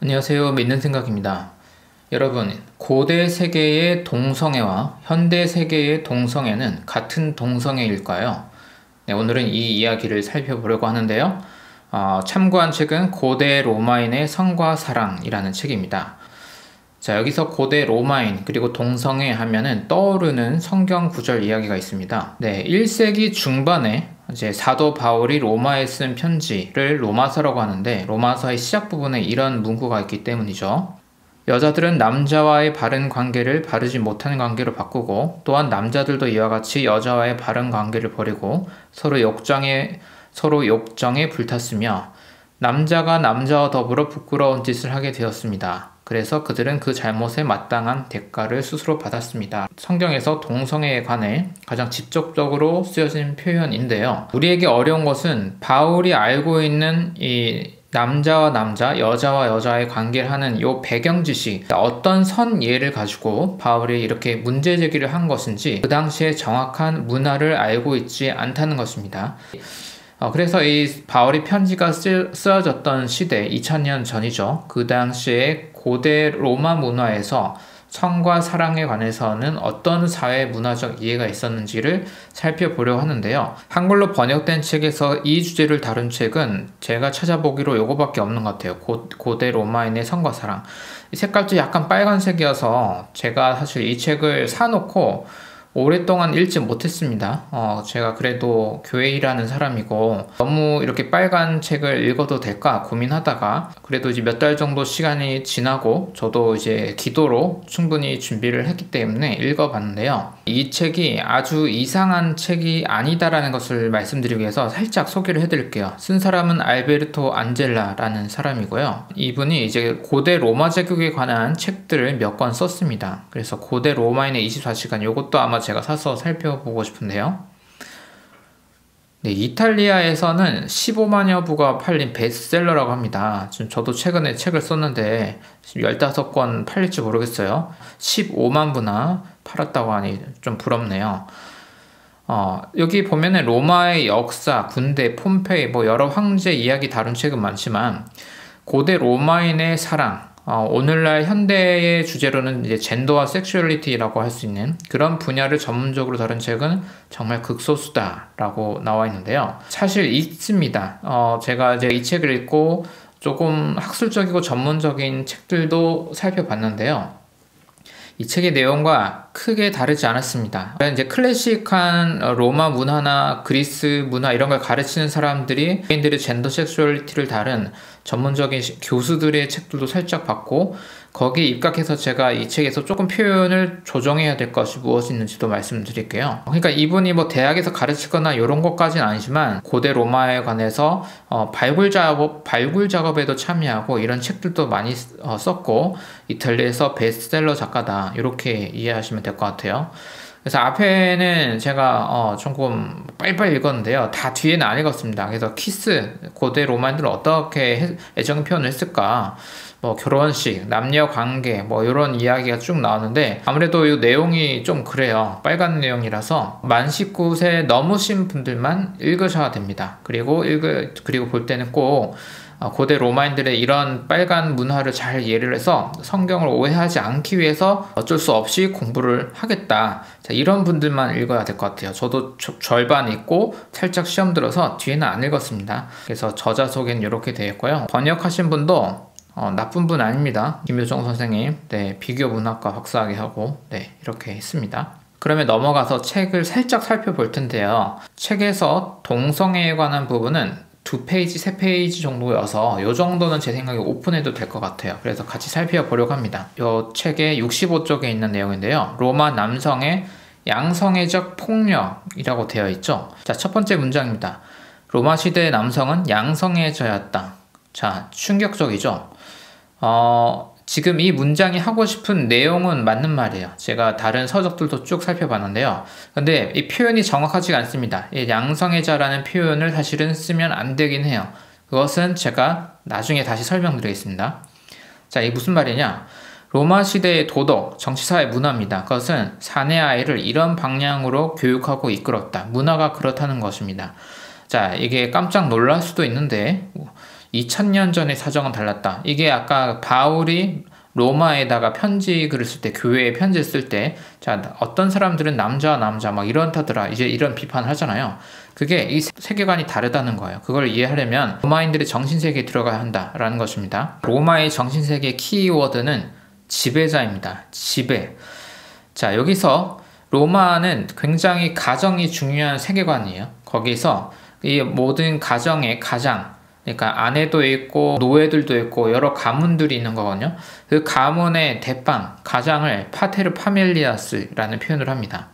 안녕하세요. 믿는 생각입니다. 여러분, 고대 세계의 동성애와 현대 세계의 동성애는 같은 동성애일까요? 네, 오늘은 이 이야기를 살펴보려고 하는데요. 참고한 책은 고대 로마인의 성과 사랑이라는 책입니다. 자, 여기서 고대 로마인 그리고 동성애 하면은 떠오르는 성경 구절 이야기가 있습니다. 네, 1세기 중반에 이제 사도 바울이 로마에 쓴 편지를 로마서라고 하는데, 로마서의 시작 부분에 이런 문구가 있기 때문이죠. 여자들은 남자와의 바른 관계를 바르지 못한 관계로 바꾸고, 또한 남자들도 이와 같이 여자와의 바른 관계를 버리고 서로 욕정에 불탔으며, 남자가 남자와 더불어 부끄러운 짓을 하게 되었습니다. 그래서 그들은 그 잘못에 마땅한 대가를 스스로 받았습니다. 성경에서 동성애에 관해 가장 직접적으로 쓰여진 표현인데요. 우리에게 어려운 것은 바울이 알고 있는 이 남자와 남자, 여자와 여자의 관계를 하는 이 배경 지식, 어떤 선 예를 가지고 바울이 이렇게 문제 제기를 한 것인지 그 당시에 정확한 문화를 알고 있지 않다는 것입니다. 그래서 이 바울이 편지가 쓰여졌던 시대 2000년 전이죠. 그 당시에 고대 로마 문화에서 성과 사랑에 관해서는 어떤 사회 문화적 이해가 있었는지를 살펴보려고 하는데요. 한글로 번역된 책에서 이 주제를 다룬 책은 제가 찾아보기로 요거밖에 없는 것 같아요. 고대 로마인의 성과 사랑. 이 색깔도 약간 빨간색이어서 제가 사실 이 책을 사놓고 오랫동안 읽지 못했습니다. 제가 그래도 교회 일하는 사람이고 너무 이렇게 빨간 책을 읽어도 될까 고민하다가 그래도 이제 몇 달 정도 시간이 지나고 저도 이제 기도로 충분히 준비를 했기 때문에 읽어봤는데요. 이 책이 아주 이상한 책이 아니다라는 것을 말씀드리기 위해서 살짝 소개를 해드릴게요. 쓴 사람은 알베르토 안젤라라는 사람이고요. 이분이 이제 고대 로마 제국에 관한 책들을 몇 권 썼습니다. 그래서 고대 로마인의 24시간, 요것도 아마 제가 사서 살펴보고 싶은데요. 네, 이탈리아에서는 15만여 부가 팔린 베스트셀러라고 합니다. 저도 최근에 책을 썼는데 15권 팔릴지 모르겠어요. 15만 부나 팔았다고 하니 좀 부럽네요. 여기 보면은 로마의 역사, 군대, 폼페이, 여러 황제 이야기 다룬 책은 많지만 고대 로마인의 사랑, 오늘날 현대의 주제로는 이제 젠더와 섹슈얼리티라고 할 수 있는 그런 분야를 전문적으로 다룬 책은 정말 극소수다라고 나와 있는데요. 사실 있습니다. 제가 이제 이 책을 읽고 조금 학술적이고 전문적인 책들도 살펴봤는데요. 이 책의 내용과 크게 다르지 않았습니다. 이제 클래식한 로마 문화나 그리스 문화 이런 걸 가르치는 사람들이 개인들의 젠더 섹슈얼리티를 다룬 전문적인 교수들의 책들도 살짝 봤고, 거기에 입각해서 제가 이 책에서 조금 표현을 조정해야 될 것이 무엇이 있는지도 말씀드릴게요. 그러니까 이분이 대학에서 가르치거나 이런 것까지는 아니지만 고대 로마에 관해서 발굴 작업에도 참여하고 이런 책들도 많이 썼고 이탈리아에서 베스트셀러 작가다, 이렇게 이해하시면 될 것 같아요. 그래서 앞에는 제가 조금 빨리빨리 읽었는데요. 다 뒤에는 안 읽었습니다. 그래서 키스, 고대 로마인들은 어떻게 애정 표현을 했을까, 결혼식, 남녀 관계, 이런 이야기가 쭉 나오는데 아무래도 이 내용이 좀 그래요. 빨간 내용이라서 만 19세 넘으신 분들만 읽으셔야 됩니다. 그리고 볼 때는 꼭 고대 로마인들의 이런 빨간 문화를 잘 이해를 해서 성경을 오해하지 않기 위해서 어쩔 수 없이 공부를 하겠다, 자, 이런 분들만 읽어야 될 것 같아요. 저도 절반 읽고 살짝 시험 들어서 뒤에는 안 읽었습니다. 그래서 저자 소개는 이렇게 되어 있고요. 번역하신 분도 나쁜 분 아닙니다. 김효정 선생님, 네, 비교 문학과 박사학위 하고, 네, 이렇게 했습니다. 그러면 넘어가서 책을 살짝 살펴볼 텐데요. 책에서 동성애에 관한 부분은 2페이지, 3페이지 정도여서 이 정도는 제 생각에 오픈해도 될 것 같아요. 그래서 같이 살펴보려고 합니다. 이 책의 65쪽에 있는 내용인데요. 로마 남성의 양성애적 폭력이라고 되어 있죠. 자, 첫 번째 문장입니다. 로마 시대의 남성은 양성애자였다. 자, 충격적이죠. 지금 이 문장이 하고 싶은 내용은 맞는 말이에요. 제가 다른 서적들도 쭉 살펴봤는데요. 근데 이 표현이 정확하지가 않습니다. 이 양성애자라는 표현을 사실은 쓰면 안 되긴 해요. 그것은 제가 나중에 다시 설명드리겠습니다. 자, 이게 무슨 말이냐? 로마 시대의 도덕, 정치사회 문화입니다. 그것은 사내 아이를 이런 방향으로 교육하고 이끌었다. 문화가 그렇다는 것입니다. 자, 이게 깜짝 놀랄 수도 있는데 2000년 전의 사정은 달랐다. 이게 아까 바울이 로마에다가 편지 글을 쓸 때, 교회에 편지 쓸 때, 자, 어떤 사람들은 남자 막 이런다더라. 이제 이런 비판을 하잖아요. 그게 이 세계관이 다르다는 거예요. 그걸 이해하려면 로마인들의 정신세계에 들어가야 한다라는 것입니다. 로마의 정신세계의 키워드는 지배자입니다. 지배. 자, 여기서 로마는 굉장히 가정이 중요한 세계관이에요. 거기서 이 모든 가정의 가장, 그러니까 아내도 있고 노예들도 있고 여러 가문들이 있는 거거든요. 그 가문의 대빵, 가장을 파테르 파밀리아스라는 표현을 합니다.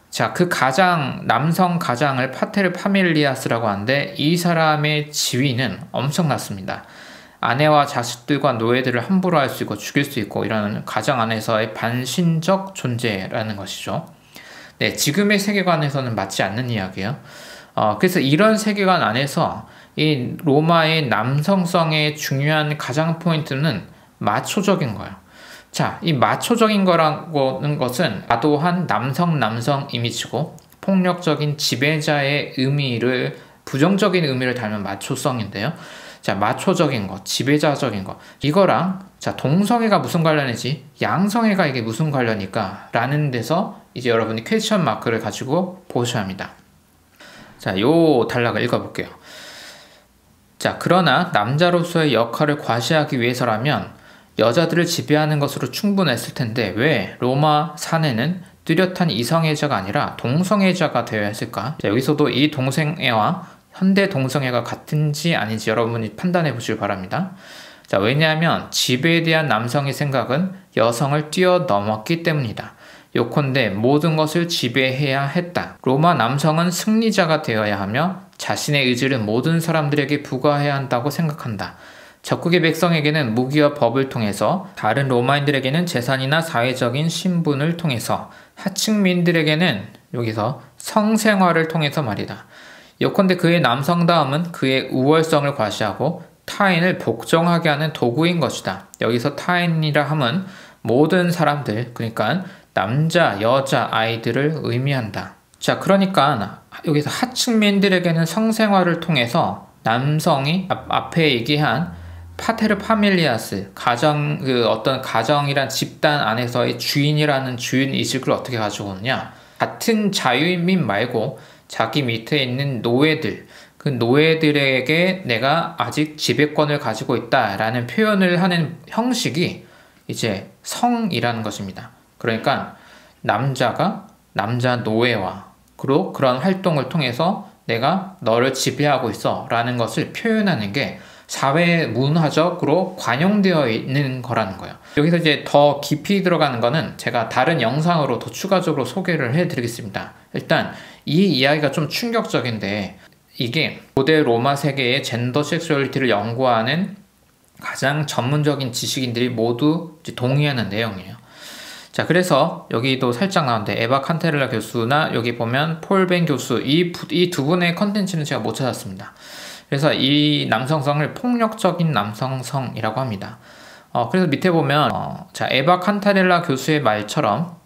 자, 그 가장, 남성 가장을 파테르 파밀리아스라고 하는데 이 사람의 지위는 엄청났습니다. 아내와 자식들과 노예들을 함부로 할 수 있고 죽일 수 있고 이런 가정 안에서의 반신적 존재라는 것이죠. 네, 지금의 세계관에서는 맞지 않는 이야기예요. 그래서 이런 세계관 안에서 이 로마의 남성성의 중요한 가장 포인트는 마초적인 거예요. 자, 이 마초적인 거라는 것은 과도한 남성 이미지고 폭력적인 지배자의 의미를 부정적인 의미를 담은 마초성인데요. 자, 마초적인 것, 지배자적인 것 이거랑 자 동성애가 무슨 관련이지? 양성애가 이게 무슨 관련일까? 라는 데서 이제 여러분이 퀘스천 마크를 가지고 보셔야 합니다. 자, 요 단락을 읽어볼게요. 자, 그러나 남자로서의 역할을 과시하기 위해서라면 여자들을 지배하는 것으로 충분했을 텐데 왜 로마 사내는 뚜렷한 이성애자가 아니라 동성애자가 되어야 했을까? 자, 여기서도 이 동성애와 현대 동성애가 같은지 아닌지 여러분이 판단해 보시길 바랍니다. 자, 왜냐하면 지배에 대한 남성의 생각은 여성을 뛰어넘었기 때문이다. 요컨대 모든 것을 지배해야 했다. 로마 남성은 승리자가 되어야 하며 자신의 의지를 모든 사람들에게 부과해야 한다고 생각한다. 적국의 백성에게는 무기와 법을 통해서, 다른 로마인들에게는 재산이나 사회적인 신분을 통해서, 하층민들에게는 여기서 성생활을 통해서 말이다. 요컨대 그의 남성다움은 그의 우월성을 과시하고 타인을 복종하게 하는 도구인 것이다. 여기서 타인이라 함은 모든 사람들, 그러니까 남자, 여자, 아이들을 의미한다. 자, 그러니까 여기서 하층민들에게는 성생활을 통해서 남성이 앞에 얘기한 파테르 파밀리아스, 가정, 어떤 가정이란 집단 안에서의 주인이라는 주인 의식을 어떻게 가지고 오느냐? 같은 자유민 말고 자기 밑에 있는 노예들, 그 노예들에게 내가 아직 지배권을 가지고 있다라는 표현을 하는 형식이 이제 성이라는 것입니다. 그러니까 남자가 남자 노예와 그리고 그런 활동을 통해서 내가 너를 지배하고 있어 라는 것을 표현하는 게 사회 문화적으로 관용되어 있는 거라는 거예요. 여기서 이제 더 깊이 들어가는 거는 제가 다른 영상으로 더 추가적으로 소개를 해드리겠습니다. 일단 이 이야기가 좀 충격적인데 이게 고대 로마 세계의 젠더 섹슈얼리티를 연구하는 가장 전문적인 지식인들이 모두 동의하는 내용이에요. 자, 그래서 여기도 살짝 나오는데 에바 칸테렐라 교수나 여기 보면 폴 벤 교수 이 두 분의 컨텐츠는 제가 못 찾았습니다. 그래서 이 남성성을 폭력적인 남성성이라고 합니다. 그래서 밑에 보면 자, 에바 칸타렐라 교수의 말처럼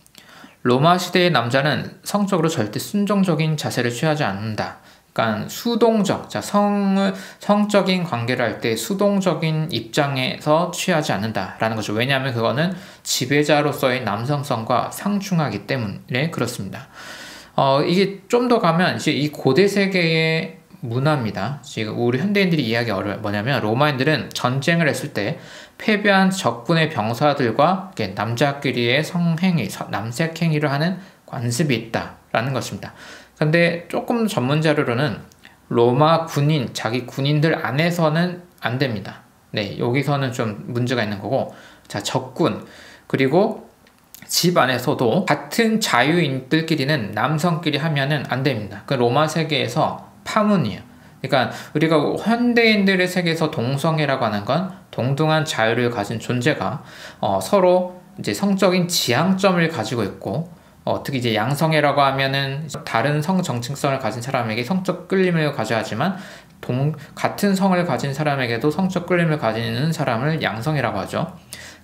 로마 시대의 남자는 성적으로 절대 순종적인 자세를 취하지 않는다. 그러니까 수동적, 자, 성적인 관계를 할 때 수동적인 입장에서 취하지 않는다라는 거죠. 왜냐하면 그거는 지배자로서의 남성성과 상충하기 때문에 그렇습니다. 이게 좀 더 가면 이제 이 고대 세계의 문화입니다. 지금 우리 현대인들이 이해하기 어려워요. 뭐냐면 로마인들은 전쟁을 했을 때 패배한 적군의 병사들과 남자끼리의 성행위, 남색행위를 하는 관습이 있다라는 것입니다. 근데 조금 전문 자료로는 로마 군인, 자기 군인들 안에서는 안 됩니다. 네, 여기서는 좀 문제가 있는 거고, 자, 적군, 그리고 집 안에서도 같은 자유인들끼리는 남성끼리 하면은 안 됩니다. 그 로마 세계에서 파문이에요. 그러니까 우리가 현대인들의 세계에서 동성애라고 하는 건 동등한 자유를 가진 존재가 서로 이제 성적인 지향점을 가지고 있고, 특히 이제 양성애라고 하면은 다른 성 정체성을 가진 사람에게 성적 끌림을 가져야 하지만 같은 성을 가진 사람에게도 성적 끌림을 가지는 사람을 양성애라고 하죠.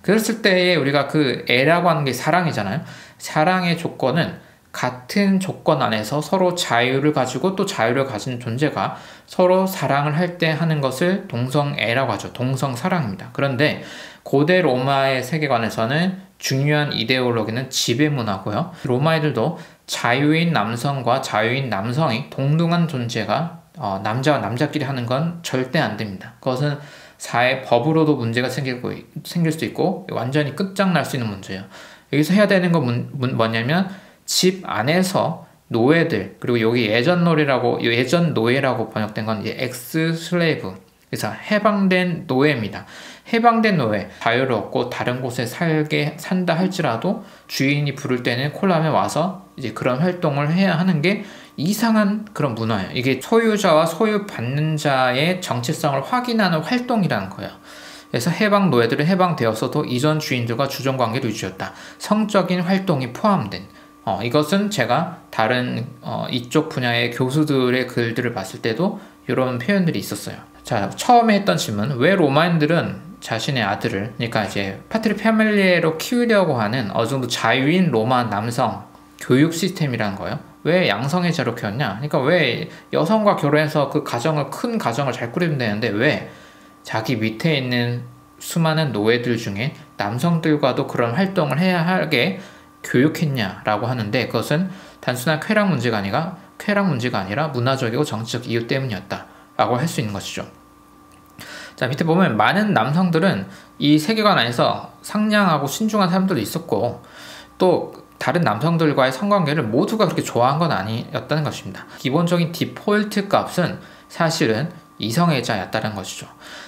그랬을 때에 우리가 그 애라고 하는 게 사랑이잖아요. 사랑의 조건은 같은 조건 안에서 서로 자유를 가지고 또 자유를 가진 존재가 서로 사랑을 할 때 하는 것을 동성애라고 하죠. 동성사랑입니다. 그런데 고대 로마의 세계관에서는 중요한 이데올로기는 지배문화고요. 로마애들도 자유인 남성과 자유인 남성이 동등한 존재가 남자와 남자끼리 하는 건 절대 안 됩니다. 그것은 사회 법으로도 문제가 생길 수 있고 완전히 끝장날 수 있는 문제예요. 여기서 해야 되는 건 뭐냐면 집 안에서 노예들, 그리고 여기 예전 노예라고 번역된 건 이제 엑스 슬레이브, 그래서 해방된 노예입니다. 해방된 노예, 자유를 얻고 다른 곳에 산다 할지라도 주인이 부를 때는 콜라에 와서 이제 그런 활동을 해야 하는 게 이상한 그런 문화예요. 이게 소유자와 소유받는 자의 정체성을 확인하는 활동이라는 거예요. 그래서 해방 노예들은 해방되었어도 이전 주인들과 주종 관계를 유지했다. 성적인 활동이 포함된 이것은 제가 다른 이쪽 분야의 교수들의 글들을 봤을 때도 이런 표현들이 있었어요. 자, 처음에 했던 질문, 왜 로마인들은 자신의 아들을, 그러니까 이제 파트리 패밀리에로 키우려고 하는 어느 정도 자유인 로마 남성 교육 시스템이라는 거예요. 왜 양성애자로 키웠냐? 그러니까 왜 여성과 결혼해서 그 큰 가정을 잘 꾸리면 되는데 왜 자기 밑에 있는 수많은 노예들 중에 남성들과도 그런 활동을 해야 하게 교육했냐라고 하는데, 그것은 단순한 쾌락 문제가 아니라 문화적이고 정치적 이유 때문이었다라고 할 수 있는 것이죠. 자, 밑에 보면 많은 남성들은 이 세계관 안에서 상냥하고 신중한 사람들도 있었고, 또 다른 남성들과의 성관계를 모두가 그렇게 좋아한 건 아니었다는 것입니다. 기본적인 디폴트 값은 사실은 이성애자였다는 것이죠.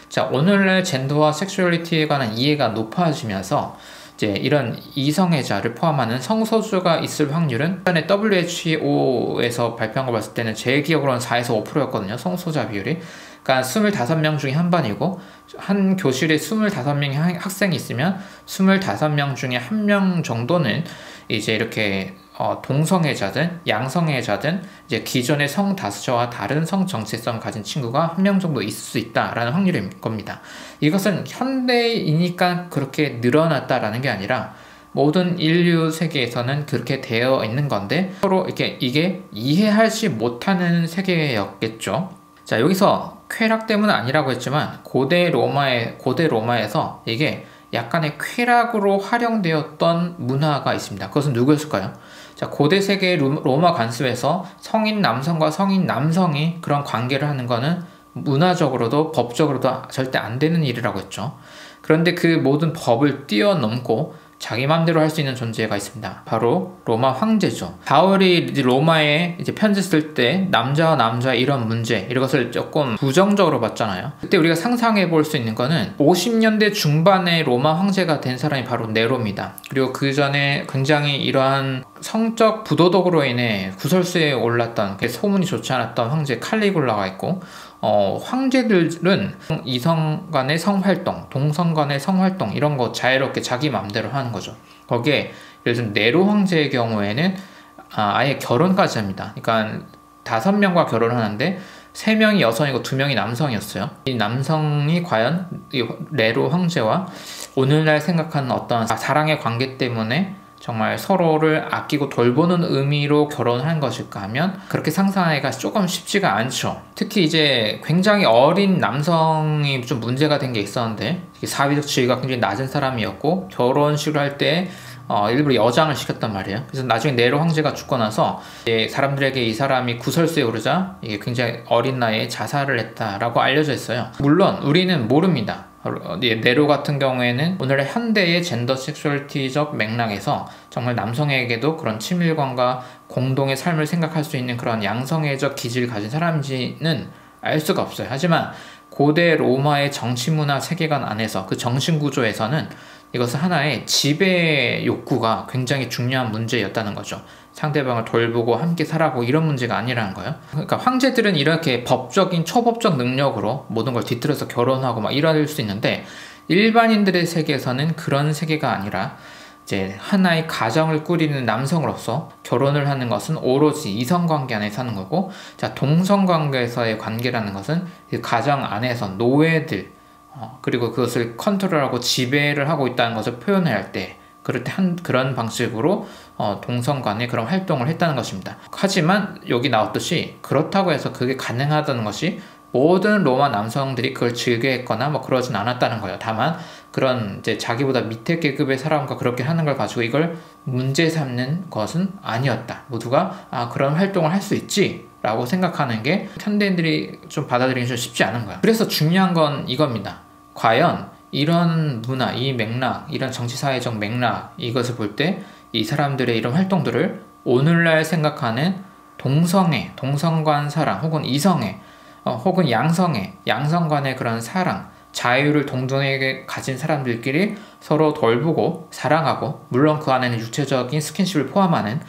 자, 오늘날 젠더와 섹슈얼리티에 관한 이해가 높아지면서 이제 이런 이성애자를 포함하는 성소수가 있을 확률은 전에 WHO에서 발표한 거 봤을 때는 제 기억으로는 4에서 5%였거든요. 성소자 비율이. 그러니까 25명 중에 한 반이고, 한 교실에 25명의 학생이 있으면 25명 중에 1명 정도는 이제 이렇게 동성애자든 양성애자든 이제 기존의 성 다수자와 다른 성 정체성 가진 친구가 1명 정도 있을 수 있다라는 확률일 겁니다. 이것은 현대이니까 그렇게 늘어났다라는 게 아니라 모든 인류 세계에서는 그렇게 되어 있는 건데 서로 이게 이해하지 못하는 세계였겠죠. 자, 여기서 쾌락 때문은 아니라고 했지만 고대 로마에서 이게 약간의 쾌락으로 활용되었던 문화가 있습니다. 그것은 누구였을까요? 자, 고대 세계 로마 관습에서 성인 남성과 성인 남성이 그런 관계를 하는 거는 문화적으로도 법적으로도 절대 안 되는 일이라고 했죠. 그런데 그 모든 법을 뛰어넘고 자기 맘대로 할 수 있는 존재가 있습니다. 바로 로마 황제죠. 바울이 로마에 이제 편지 쓸 때 남자와 남자 이런 문제, 이것을 조금 부정적으로 봤잖아요. 그때 우리가 상상해 볼 수 있는 거는 50년대 중반에 로마 황제가 된 사람이 바로 네로입니다. 그리고 그 전에 굉장히 이러한 성적 부도덕으로 인해 구설수에 올랐던, 소문이 좋지 않았던 황제 칼리굴라가 있고, 황제들은 이성 간의 성활동, 동성 간의 성활동 이런 거 자유롭게 자기 마음대로 하는 거죠. 거기에 예를 들면 네로 황제의 경우에는 아예 결혼까지 합니다. 그러니까 5명과 결혼하는데 3명이 여성이고 2명이 남성이었어요. 이 남성이 과연 이 네로 황제와 오늘날 생각하는 어떤 사랑의 관계 때문에 정말 서로를 아끼고 돌보는 의미로 결혼한 것일까 하면 그렇게 상상하기가 조금 쉽지가 않죠. 특히 이제 굉장히 어린 남성이 좀 문제가 된 게 있었는데, 사회적 지위가 굉장히 낮은 사람이었고 결혼식을 할 때 일부러 여장을 시켰단 말이에요. 그래서 나중에 네로 황제가 죽고 나서 이제 사람들에게 이 사람이 구설수에 오르자 이게 굉장히 어린 나이에 자살을 했다라고 알려져 있어요. 물론 우리는 모릅니다. 네로 같은 경우에는 오늘의 현대의 젠더 섹슈얼리티적 맥락에서 정말 남성에게도 그런 친밀감과 공동의 삶을 생각할 수 있는 그런 양성애적 기질을 가진 사람인지는 알 수가 없어요. 하지만 고대 로마의 정치문화 세계관 안에서 그 정신구조에서는 이것은 하나의 지배 욕구가 굉장히 중요한 문제였다는 거죠. 상대방을 돌보고 함께 살아고 이런 문제가 아니라는 거예요. 그러니까 황제들은 이렇게 법적인 초법적 능력으로 모든 걸 뒤틀어서 결혼하고 막 이럴 수 있는데, 일반인들의 세계에서는 그런 세계가 아니라 이제 하나의 가정을 꾸리는 남성으로서 결혼을 하는 것은 오로지 이성관계 안에 사는 거고, 자, 동성관계에서의 관계라는 것은 그 가정 안에서 노예들 그리고 그것을 컨트롤하고 지배를 하고 있다는 것을 표현해야 할 때 그럴 때 그런 방식으로 동성 간의 그런 활동을 했다는 것입니다. 하지만 여기 나왔듯이 그렇다고 해서 그게 가능하다는 것이 모든 로마 남성들이 그걸 즐겨했거나 뭐 그러진 않았다는 거예요. 다만 그런 이제 자기보다 밑에 계급의 사람과 그렇게 하는 걸 가지고 이걸 문제 삼는 것은 아니었다. 모두가 그런 활동을 할 수 있지 라고 생각하는 게 현대인들이 좀 받아들이기 좀 쉽지 않은 거야. 그래서 중요한 건 이겁니다. 과연 이런 문화, 이 맥락, 이런 정치사회적 맥락, 이것을 볼 때 이 사람들의 이런 활동들을 오늘날 생각하는 동성애, 동성간 사랑, 혹은 이성애, 혹은 양성 간의 그런 사랑, 자유를 동등하게 가진 사람들끼리 서로 돌보고 사랑하고, 물론 그 안에는 육체적인 스킨십을 포함하는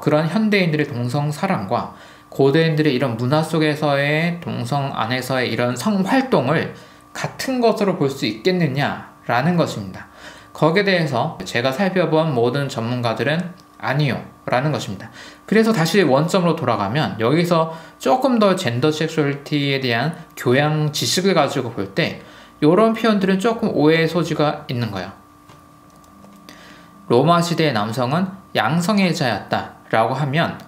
그런 현대인들의 동성 사랑과 고대인들의 이런 문화 속에서의 동성 안에서의 이런 성활동을 같은 것으로 볼 수 있겠느냐라는 것입니다. 거기에 대해서 제가 살펴본 모든 전문가들은 아니요 라는 것입니다. 그래서 다시 원점으로 돌아가면 여기서 조금 더 젠더 섹슈얼리티에 대한 교양 지식을 가지고 볼 때 이런 표현들은 조금 오해의 소지가 있는 거예요. 로마 시대의 남성은 양성애자였다 라고 하면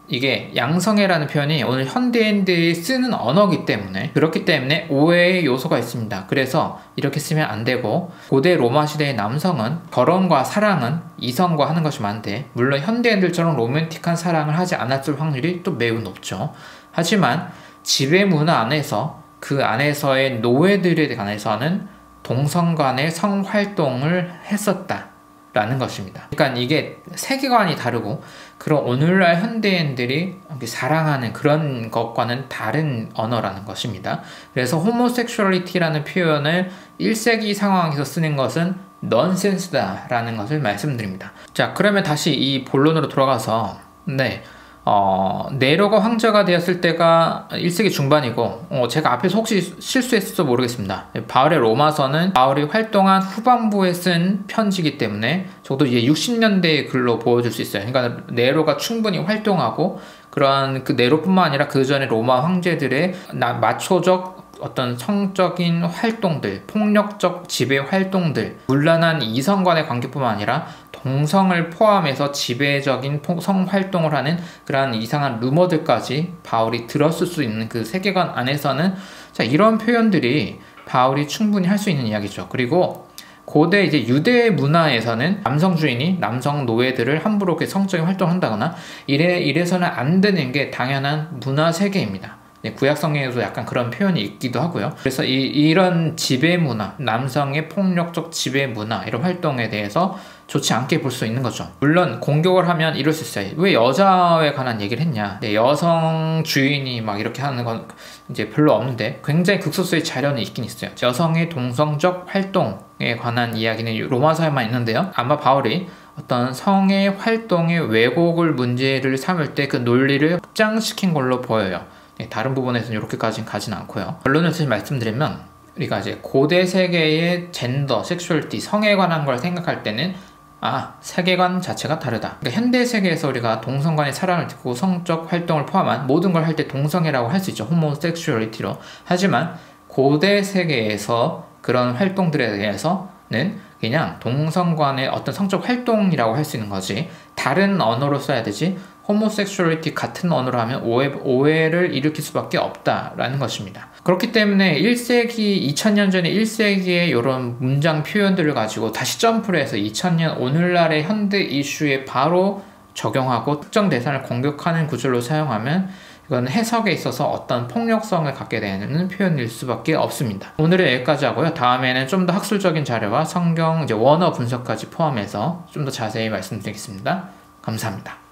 이게 양성애라는 표현이 오늘 현대인들이 쓰는 언어이기 때문에, 그렇기 때문에 오해의 요소가 있습니다. 그래서 이렇게 쓰면 안 되고, 고대 로마 시대의 남성은 결혼과 사랑은 이성과 하는 것이 많은데, 물론 현대인들처럼 로맨틱한 사랑을 하지 않았을 확률이 또 매우 높죠. 하지만 지배 문화 안에서 그 안에서의 노예들에 관해서는 동성 간의 성활동을 했었다 라는 것입니다. 그러니까 이게 세계관이 다르고 그런 오늘날 현대인들이 사랑하는 그런 것과는 다른 언어라는 것입니다. 그래서 호모섹슈얼리티라는 표현을 1세기 상황에서 쓰는 것은 넌센스다 라는 것을 말씀드립니다. 자, 그러면 다시 이 본론으로 돌아가서 네로가 황제가 되었을 때가 1세기 중반이고, 제가 앞에서 혹시 실수했을지 모르겠습니다. 바울의 로마서는 바울이 활동한 후반부에 쓴 편지이기 때문에 적어도 이제 60년대의 글로 보여줄 수 있어요. 그러니까 네로가 충분히 활동하고, 그러한 그 네로뿐만 아니라 그 전에 로마 황제들의 마초적 어떤 성적인 활동들, 폭력적 지배 활동들, 문란한 이성 간의 관계뿐만 아니라 동성을 포함해서 지배적인 성활동을 하는 그러한 이상한 루머들까지 바울이 들었을 수 있는 그 세계관 안에서는 이런 표현들이 바울이 충분히 할 수 있는 이야기죠. 그리고 고대 이제 유대 문화에서는 남성 주인이 남성 노예들을 함부로 이렇게 성적인 활동을 한다거나 이래서는 안 되는 게 당연한 문화 세계입니다. 구약 성경에도 약간 그런 표현이 있기도 하고요. 그래서 이런 지배 문화, 남성의 폭력적 지배 문화, 이런 활동에 대해서 좋지 않게 볼 수 있는 거죠. 물론 공격을 하면 이럴 수 있어요. 왜 여자에 관한 얘기를 했냐? 여성 주인이 막 이렇게 하는 건 이제 별로 없는데, 굉장히 극소수의 자료는 있긴 있어요. 여성의 동성적 활동에 관한 이야기는 로마서에만 있는데요. 아마 바울이 어떤 성의 활동의 왜곡을 문제를 삼을 때 그 논리를 확장시킨 걸로 보여요. 다른 부분에서는 이렇게까지는 가진 않고요. 결론을 사실 말씀드리면, 우리가 이제 고대 세계의 젠더, 섹슈얼리티, 성에 관한 걸 생각할 때는 세계관 자체가 다르다. 그러니까 현대 세계에서 우리가 동성 간의 사랑을 듣고 성적 활동을 포함한 모든 걸 할 때 동성애라고 할 수 있죠. 호모섹슈얼리티로. 하지만 고대 세계에서 그런 활동들에 대해서는 그냥 동성 간의 어떤 성적 활동이라고 할 수 있는 거지, 다른 언어로 써야 되지, 호모섹슈얼리티 같은 언어로 하면 오해를 일으킬 수밖에 없다라는 것입니다. 그렇기 때문에 1세기, 2000년 전에 1세기의 이런 문장 표현들을 가지고 다시 점프를 해서 2000년 오늘날의 현대 이슈에 바로 적용하고 특정 대상을 공격하는 구절로 사용하면 이건 해석에 있어서 어떤 폭력성을 갖게 되는 표현일 수밖에 없습니다. 오늘은 여기까지 하고요. 다음에는 좀 더 학술적인 자료와 성경 원어 분석까지 포함해서 좀 더 자세히 말씀드리겠습니다. 감사합니다.